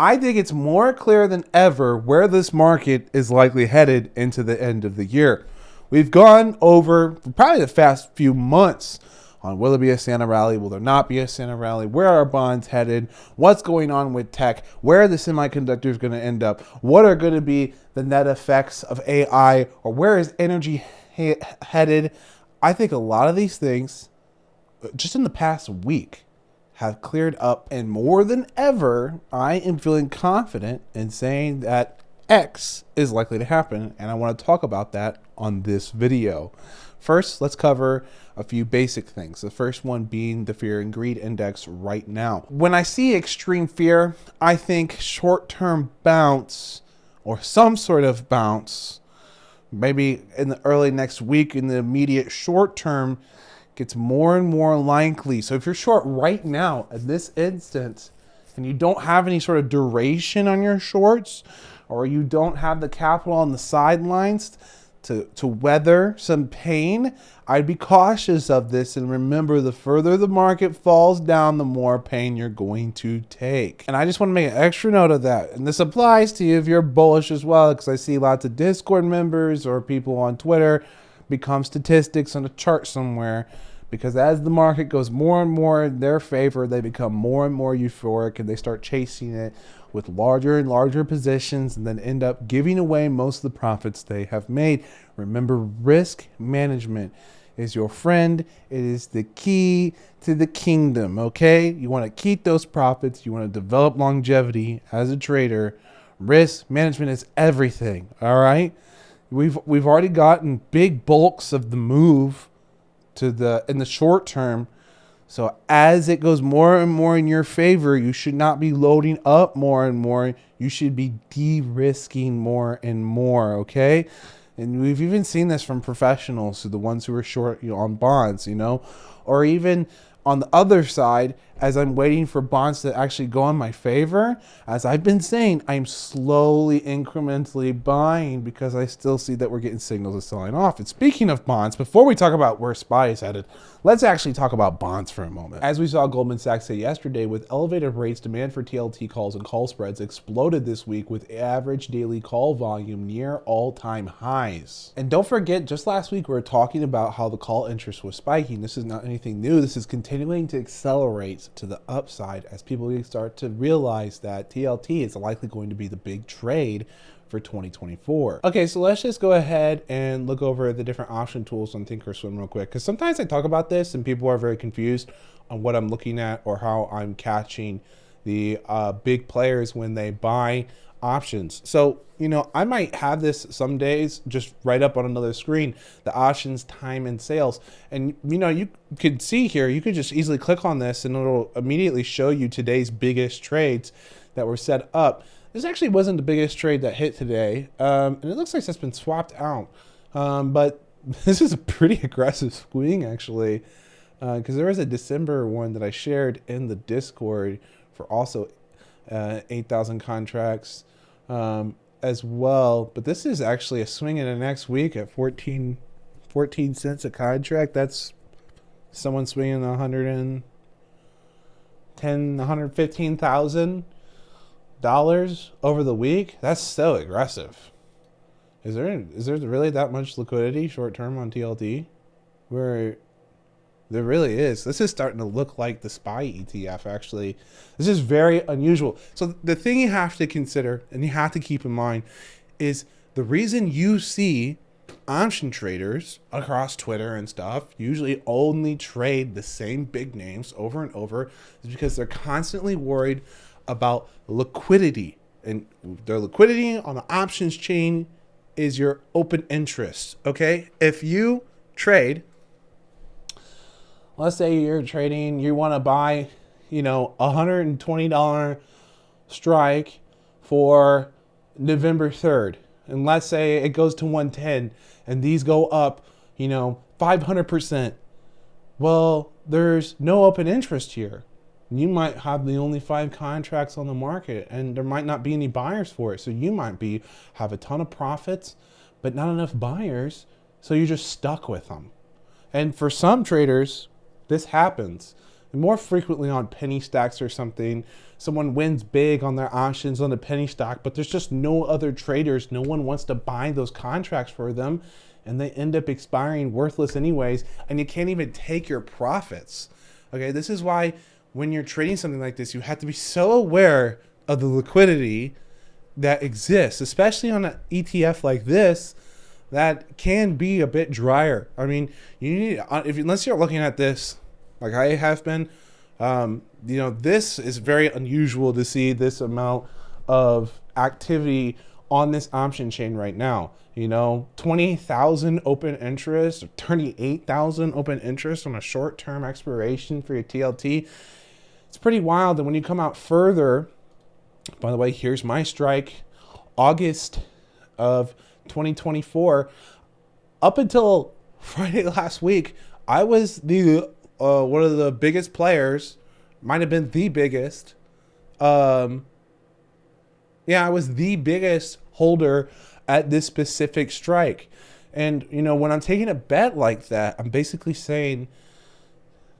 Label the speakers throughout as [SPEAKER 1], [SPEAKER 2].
[SPEAKER 1] I think it's more clear than ever where this market is likely headed into the end of the year. We've gone over probably the past few months on will there be a Santa rally, will there not be a Santa rally, where are bonds headed, what's going on with tech, where are the semiconductors going to end up, what are going to be the net effects of AI, or where is energy headed. I think a lot of these things, just in the past week, have cleared up, and more than ever, I am feeling confident in saying that X is likely to happen, and I want to talk about that on this video. First, let's cover a few basic things. The first one being the fear and greed index right now. When I see extreme fear, I think short-term bounce or some sort of bounce, maybe in the early next week, in the immediate short term, gets more and more likely. So if you're short right now at this instant and you don't have any sort of duration on your shorts, or you don't have the capital on the sidelines to weather some pain, I'd be cautious of this. And remember, the further the market falls down, the more pain you're going to take. And I just want to make an extra note of that. And this applies to you if you're bullish as well, because I see lots of Discord members or people on Twitter become statistics on a chart somewhere. Because as the market goes more and more in their favor, they become more and more euphoric, and they start chasing it with larger and larger positions, and then end up giving away most of the profits they have made. Remember, risk management is your friend. It is the key to the kingdom, okay? You want to keep those profits. You want to develop longevity as a trader. Risk management is everything, all right? We've already gotten big bulks of the move in the short term. So as it goes more and more in your favor, you should not be loading up more and more. You should be de-risking more and more, okay? And we've even seen this from professionals, so the ones who are short, on bonds, or even on the other side, as I'm waiting for bonds to actually go in my favor, as I've been saying, I'm slowly, incrementally buying, because I still see that we're getting signals of selling off. And speaking of bonds, before we talk about where SPY is headed, let's actually talk about bonds for a moment. As we saw Goldman Sachs say yesterday, with elevated rates, demand for TLT calls and call spreads exploded this week, with average daily call volume near all-time highs. And don't forget, just last week we were talking about how the call interest was spiking. This is not anything new. This is continuing to accelerate to the upside as people start to realize that TLT is likely going to be the big trade for 2024. Okay, so let's just go ahead and look over the different option tools on Thinkorswim real quick, because sometimes I talk about this and people are very confused on what I'm looking at or how I'm catching the big players when they buy options. So, I might have this some days just right up on another screen, the options time and sales. And, you could see here, you could just easily click on this and it'll immediately show you today's biggest trades that were set up. This actually wasn't the biggest trade that hit today. And it looks like it's been swapped out. But this is a pretty aggressive swing, actually, because there was a December one that I shared in the Discord for also 8,000 contracts as well. But this is actually a swing in the next week at 14 cents a contract. That's someone swinging 115,000 dollars over the week. That's so aggressive. Is there really that much liquidity short term on TLT? Where there really is. This is starting to look like the SPY ETF, actually. This is very unusual. So the thing you have to consider and you have to keep in mind is the reason you see option traders across Twitter and stuff usually only trade the same big names over and over is because they're constantly worried about liquidity. And their liquidity on the options chain is your open interest, okay? If you trade, let's say you're trading, you want to buy, $120 strike for November 3rd. And let's say it goes to 110 and these go up, 500%. Well, there's no open interest here. You might have the only 5 contracts on the market and there might not be any buyers for it. So you might have a ton of profits, but not enough buyers. So you're just stuck with them. And for some traders, this happens. more frequently on penny stocks or something. Someone wins big on their options on the penny stock, but there's just no other traders. No one wants to buy those contracts for them, and they end up expiring worthless anyways, and you can't even take your profits. Okay, this is why when you're trading something like this, you have to be so aware of the liquidity that exists, especially on an ETF like this that can be a bit drier. I mean, you need, unless you're looking at this like I have been, this is very unusual to see this amount of activity on this option chain right now. 20,000 open interest, 38,000 open interest on a short-term expiration for your TLT. It's pretty wild. And when you come out further, by the way, here's my strike, August of 2024. Up until Friday last week, I was the one of the biggest players, might have been the biggest. I was the biggest holder at this specific strike. And, when I'm taking a bet like that, I'm basically saying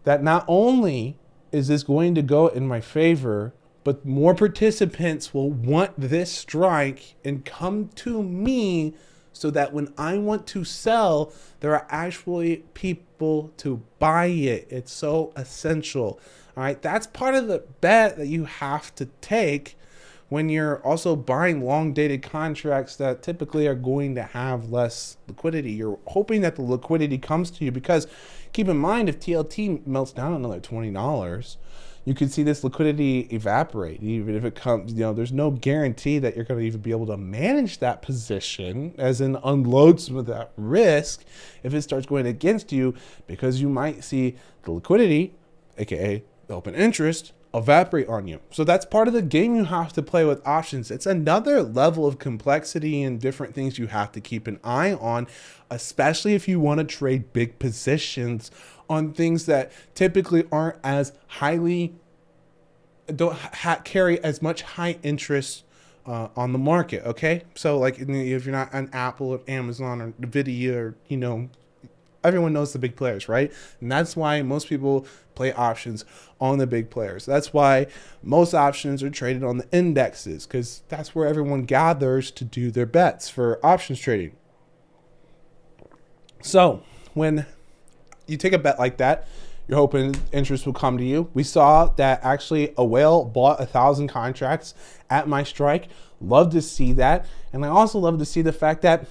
[SPEAKER 1] that not only is this going to go in my favor, but more participants will want this strike and come to me so that when I want to sell, there are actually people to buy it. It's so essential. All right. That's part of the bet that you have to take when you're also buying long dated contracts that typically are going to have less liquidity. You're hoping that the liquidity comes to you, because keep in mind, if TLT melts down another $20, you could see this liquidity evaporate. Even if it comes, there's no guarantee that you're going to even be able to manage that position, as in unload some of that risk if it starts going against you, because you might see the liquidity, aka the open interest, evaporate on you. So that's part of the game you have to play with options. It's another level of complexity and different things you have to keep an eye on, especially if you want to trade big positions on things that typically aren't as don't carry as much high interest on the market. Okay, so like if you're not on Apple or Amazon or Nvidia, or everyone knows the big players, right? And that's why most people play options on the big players. That's why most options are traded on the indexes, because that's where everyone gathers to do their bets for options trading. So when you take a bet like that, you're hoping interest will come to you. We saw that actually a whale bought 1,000 contracts at my strike. Love to see that. And I also love to see the fact that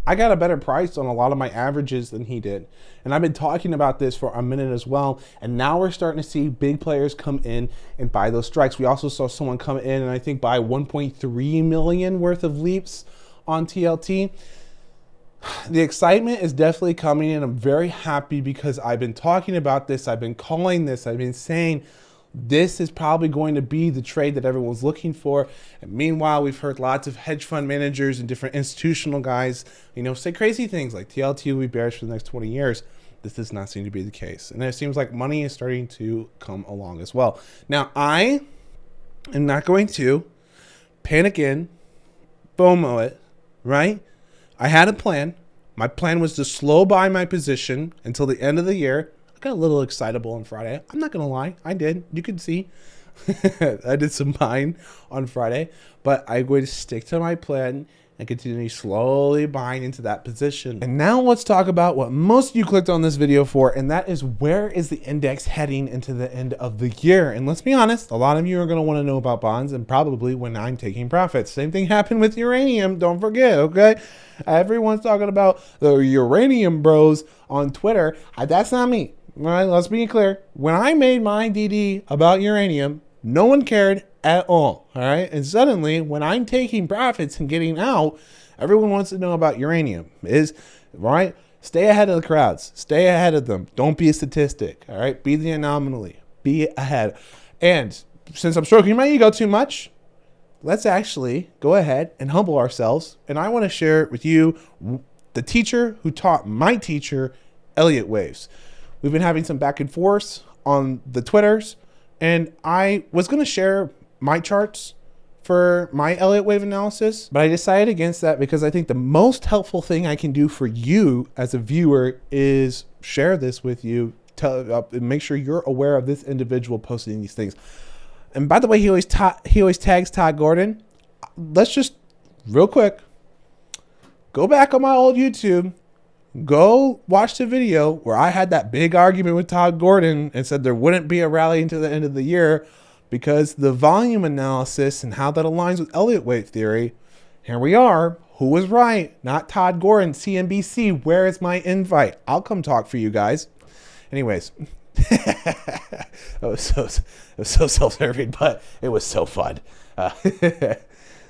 [SPEAKER 1] I got a better price on a lot of my averages than he did. And I've been talking about this for a minute as well. And now we're starting to see big players come in and buy those strikes. We also saw someone come in and I think buy 1.3 million worth of leaps on TLT. The excitement is definitely coming in. I'm very happy because I've been talking about this. I've been calling this. I've been saying this is probably going to be the trade that everyone's looking for. And meanwhile, we've heard lots of hedge fund managers and different institutional guys, say crazy things like TLT will be bearish for the next 20 years. This does not seem to be the case. And it seems like money is starting to come along as well. Now, I am not going to panic in, FOMO it, right? I had a plan. My plan was to slow buy my position until the end of the year. I got a little excitable on Friday. I'm not going to lie. I did. You can see. I did some buying on Friday. But I'm going to stick to my plan and continue slowly buying into that position. And now let's talk about what most of you clicked on this video for, and that is, where is the index heading into the end of the year? And let's be honest, a lot of you are going to want to know about bonds, and probably when I'm taking profits. Same thing happened with uranium, don't forget, okay? Everyone's talking about the uranium bros on Twitter. That's not me, all right? Let's be clear. When I made my DD about uranium, no one cared at all right? And suddenly, when I'm taking profits and getting out, everyone wants to know about uranium. Right? Stay ahead of the crowds. Stay ahead of them. Don't be a statistic, all right? Be the anomaly. Be ahead. And since I'm stroking my ego too much, let's actually go ahead and humble ourselves. And I want to share with you the teacher who taught my teacher Elliott waves. We've been having some back and forth on the Twitters, and I was going to share my charts for my Elliott wave analysis, but I decided against that because I think the most helpful thing I can do for you as a viewer is share this with you make sure you're aware of this individual posting these things. And by the way, he always tags Todd Gordon. Let's just real quick go back on my old YouTube. Go watch the video where I had that big argument with Todd Gordon and said there wouldn't be a rally until the end of the year because the volume analysis and how that aligns with Elliott wave theory. Here we are. Who was right? Not Todd Gordon, CNBC. Where is my invite? I'll come talk for you guys. Anyways, it was so self-serving, but it was so fun.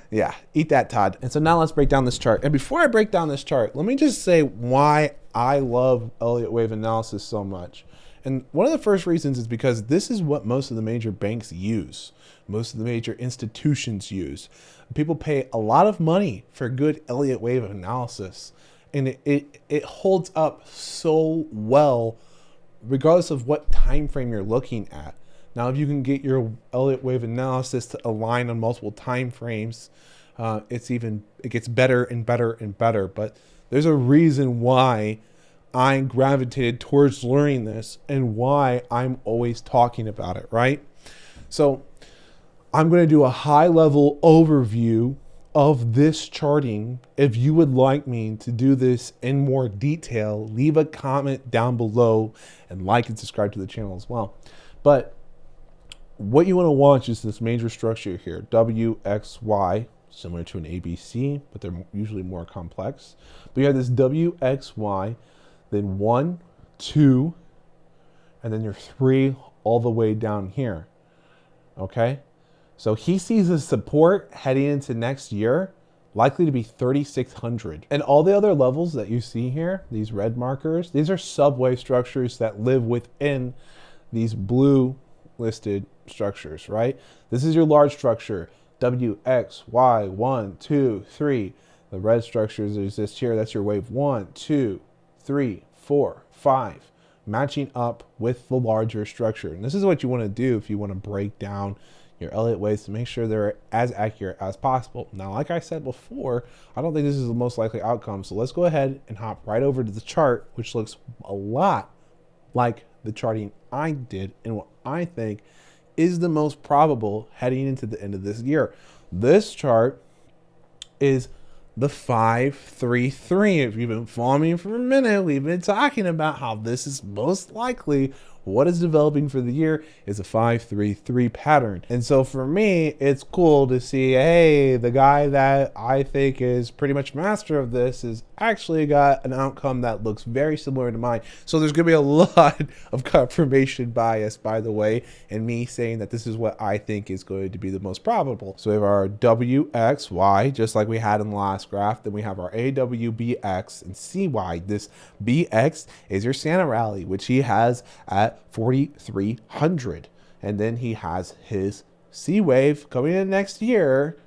[SPEAKER 1] Yeah, eat that, Todd. And so now let's break down this chart. And before I break down this chart, let me just say why I love Elliott wave analysis so much. And one of the first reasons is because this is what most of the major banks use. Most of the major institutions use. People pay a lot of money for good Elliott wave analysis. And it holds up so well, regardless of what time frame you're looking at. Now, if you can get your Elliott wave analysis to align on multiple time frames, it gets better and better and better. But there's a reason why I gravitated towards learning this and why I'm always talking about it, right? So I'm going to do a high-level overview of this charting. If you would like me to do this in more detail, leave a comment down below and like and subscribe to the channel as well. But what you want to watch is this major structure here, WXY, similar to an ABC, but they're usually more complex. But you have this WXY, then 1, 2, and then your 3 all the way down here. Okay? So he sees a support heading into next year, likely to be 3,600. And all the other levels that you see here, these red markers, these are subwave structures that live within these blue listed structures, right? This is your large structure, WXY 1, 2, 3. The red structures exist here. That's your wave 1, 2, 3, 4, 5, matching up with the larger structure. And this is what you want to do if you want to break down your Elliott waves to make sure they're as accurate as possible. Now, like I said before, I don't think this is the most likely outcome. So let's go ahead and hop right over to the chart, which looks a lot like the charting I did and what I think is the most probable heading into the end of this year. This chart is the 5-3-3. If you've been following me for a minute, we've been talking about how this is most likely what is developing for the year is a 5-3-3 pattern. And so for me, it's cool to see, hey, the guy that I think is pretty much master of this has actually got an outcome that looks very similar to mine. So there's gonna be a lot of confirmation bias, by the way, and me saying that this is what I think is going to be the most probable. So we have our WXY, just like we had in the last graph. Then we have our AWBX and CY. This BX is your Santa rally, which he has at 4,300. And then he has his C wave coming in next year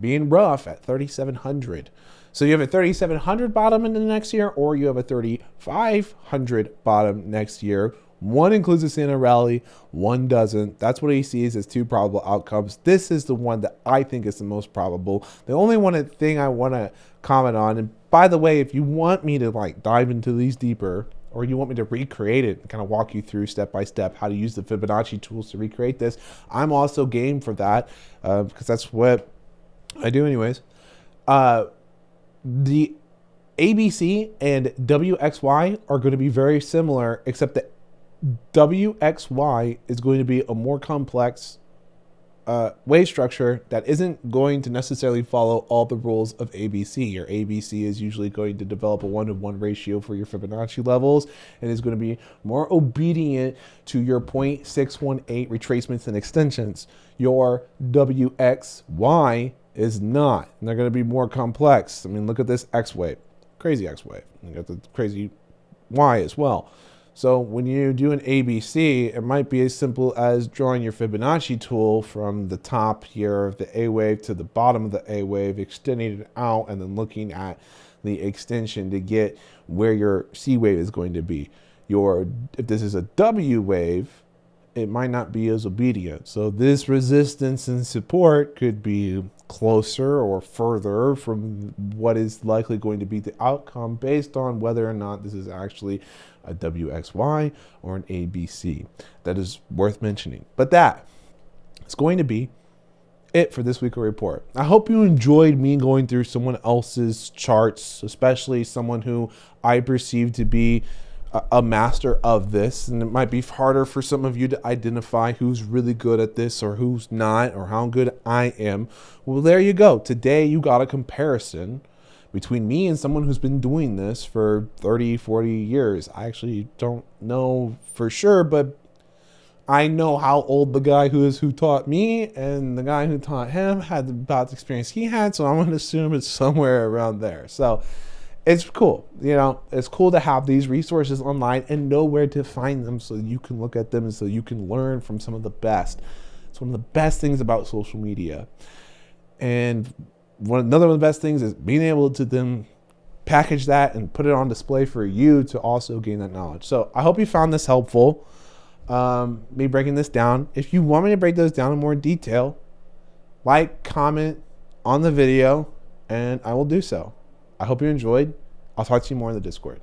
[SPEAKER 1] being rough at 3,700. So you have a 3,700 bottom in the next year, or you have a 3,500 bottom next year. One includes a Santa rally, one doesn't. That's what he sees as two probable outcomes. This is the one that I think is the most probable. The only thing I want to comment on, and by the way, if you want me to like dive into these deeper, or you want me to recreate it and kind of walk you through step by step how to use the Fibonacci tools to recreate this, I'm also game for that because that's what I do anyways. The ABC and WXY are going to be very similar, except that WXY is going to be a more complex wave structure that isn't going to necessarily follow all the rules of ABC. Your ABC is usually going to develop a 1-to-1 ratio for your Fibonacci levels and is going to be more obedient to your 0.618 retracements and extensions. Your WXY is not, and they're going to be more complex. I mean, look at this X wave, crazy X wave. You got the crazy Y as well. So when you do an ABC, it might be as simple as drawing your Fibonacci tool from the top here of the A wave to the bottom of the A wave, extending it out, and then looking at the extension to get where your C wave is going to be. If this is a W wave, it might not be as obedient. So this resistance and support could be closer or further from what is likely going to be the outcome based on whether or not this is actually a WXY or an ABC. That is worth mentioning. But that is going to be it for this weekly report. I hope you enjoyed me going through someone else's charts, especially someone who I perceive to be a master of this, and it might be harder for some of you to identify who's really good at this or who's not, or how good I am. Well, there you go. Today you got a comparison between me and someone who's been doing this for 30, 40 years. I actually don't know for sure, but I know how old the guy who taught me and the guy who taught him had about the experience he had, so I'm going to assume it's somewhere around there. So it's cool. You know, it's cool to have these resources online and know where to find them so you can look at them and so you can learn from some of the best. It's one of the best things about social media. And another one of the best things is being able to then package that and put it on display for you to also gain that knowledge. So I hope you found this helpful, me breaking this down. If you want me to break those down in more detail, like, comment on the video, and I will do so. I hope you enjoyed. I'll talk to you more in the Discord.